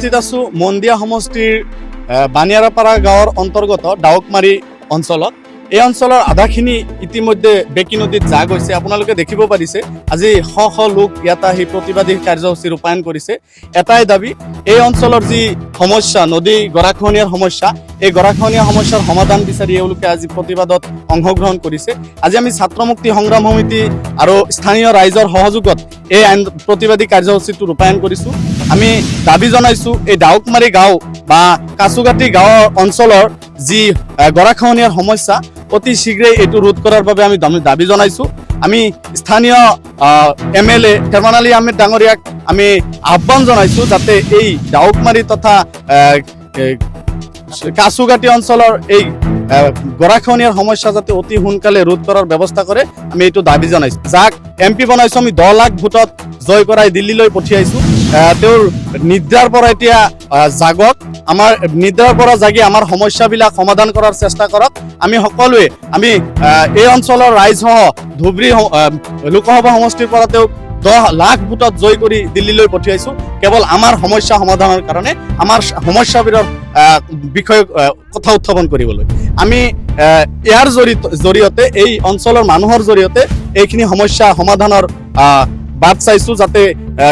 উপস্থিত আছো মন্দিয়া সমষ্টিৰ বানিয়াৰাপাৰা গাঁৱৰ অন্তৰ্গত ডাউকমাৰী অঞ্চলত। এই অঞ্চলৰ আধাখিনি ইতিমধ্যে বেকী নদীত যা গৈছে। আপোনালোকে দেখিব পাৰিছে আজি শ শ লোক ইয়াত আহি প্ৰতিবাদী কাৰ্যসূচী ৰূপায়ণ কৰিছে। এটাই দাবী, এই অঞ্চলৰ যি সমস্যা নদী গৰাখহনীয়াৰ সমস্যা, এই গৰাখহনীয়া সমস্যাৰ সমাধান বিচাৰি এওঁলোকে আজি প্ৰতিবাদত অংশগ্ৰহণ কৰিছে। আজি আমি ছাত্ৰ মুক্তি সংগ্ৰাম সমিতি আৰু স্থানীয় ৰাইজৰ সহযোগত এই প্ৰতিবাদী কাৰ্যসূচীটো ৰূপায়ণ কৰিছোঁ। আমি দাবী জনাইছোঁ এই ডাউকমাৰী গাঁও বা কাছুগাটি গাঁৱৰ অঞ্চলৰ যি গৰাখহনীয়াৰ সমস্যা অতি শীঘ্ৰেই এইটো ৰোধ কৰাৰ বাবে আমি দাবী জনাইছোঁ। আমি স্থানীয় MLA খেৰমান আলী আহমেদ ডাঙৰীয়াক আমি আহ্বান জনাইছোঁ যাতে এই ডাউকমাৰী তথা কাছুগাটি অঞ্চলৰ এই গৰাখহনীয়াৰ সমস্যা যাতে অতি সোনকালে ৰোধ কৰাৰ ব্যৱস্থা কৰে, আমি এইটো দাবী জনাইছোঁ। যাক MP বনাইছোঁ আমি 10 লাখ ভোটত জয় কৰাই দিল্লীলৈ পঠিয়াইছোঁ। তেওঁৰ নিদ্ৰাৰ পৰা এতিয়া জাগক, আমাৰ নিদ্ৰাৰ পৰা জাগি আমাৰ সমস্যাবিলাক সমাধান কৰাৰ চেষ্টা কৰক। আমি সকলোৱে এই অঞ্চলৰ ৰাইজসহ ধুবুৰী লোকসভা সমষ্টিৰ পৰা তেওঁক 10 লাখ ভোটত জয় কৰি দিল্লীলৈ পঠিয়াইছোঁ কেৱল আমাৰ সমস্যা সমাধানৰ কাৰণে, আমাৰ সমস্যাবোৰৰ বিষয়ে কথা উত্থাপন কৰিবলৈ। আমি ইয়াৰ জৰিয়তে এই অঞ্চলৰ মানুহৰ জৰিয়তে এইখিনি সমস্যা সমাধানৰ বাট চাইছোঁ যাতে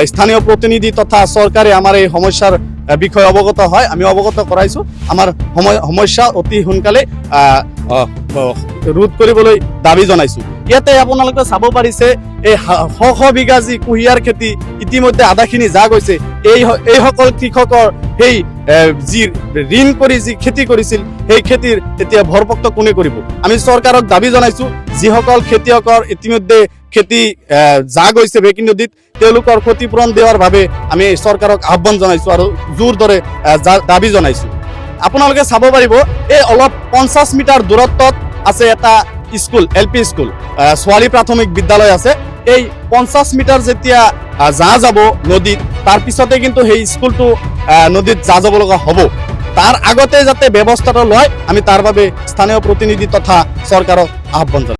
স্থানীয় প্ৰতিনিধি তথা চৰকাৰে আমাৰ এই সমস্যাৰ বিষয়ে অৱগত হয়। আমি অৱগত কৰাইছোঁ, আমাৰ সমস্যা অতি সোনকালে ৰোধ কৰিবলৈ দাবী জনাইছোঁ। ইয়াতে আপোনালোকে চাব পাৰিছে এই শ শ বিঘা যি কুঁহিয়াৰ খেতি ইতিমধ্যে আধাখিনি যা গৈছে। এইসকল কৃষকৰ সেই যি ঋণ কৰি যি খেতি কৰিছিল সেই খেতিৰ এতিয়া ভৰপক্ত কোনে কৰিব? আমি চৰকাৰক দাবী জনাইছোঁ যিসকল খেতিয়কৰ ইতিমধ্যে খেতি যা গৈছে বেকী নদীত তেওঁলোকৰ ক্ষতিপূৰণ দিয়াৰ বাবে আমি চৰকাৰক আহ্বান জনাইছোঁ আৰু জোৰ দৰে দাবী জনাইছোঁ। আপোনালোকে চাব পাৰিব এই অলপ 50 মিটাৰ দূৰত্বত আছে এটা স্কুল, LP স্কুল, ছোৱালী প্ৰাথমিক বিদ্যালয় আছে। এই 50 মিটাৰ যেতিয়া যাব নদীত, তাৰ পিছতে কিন্তু সেই স্কুলটো নদীত যাব লগা হ'ব। তাৰ আগতে যাতে ব্যৱস্থাটো লয় আমি তাৰ বাবে স্থানীয় প্ৰতিনিধি তথা চৰকাৰক আহ্বান জনাইছোঁ।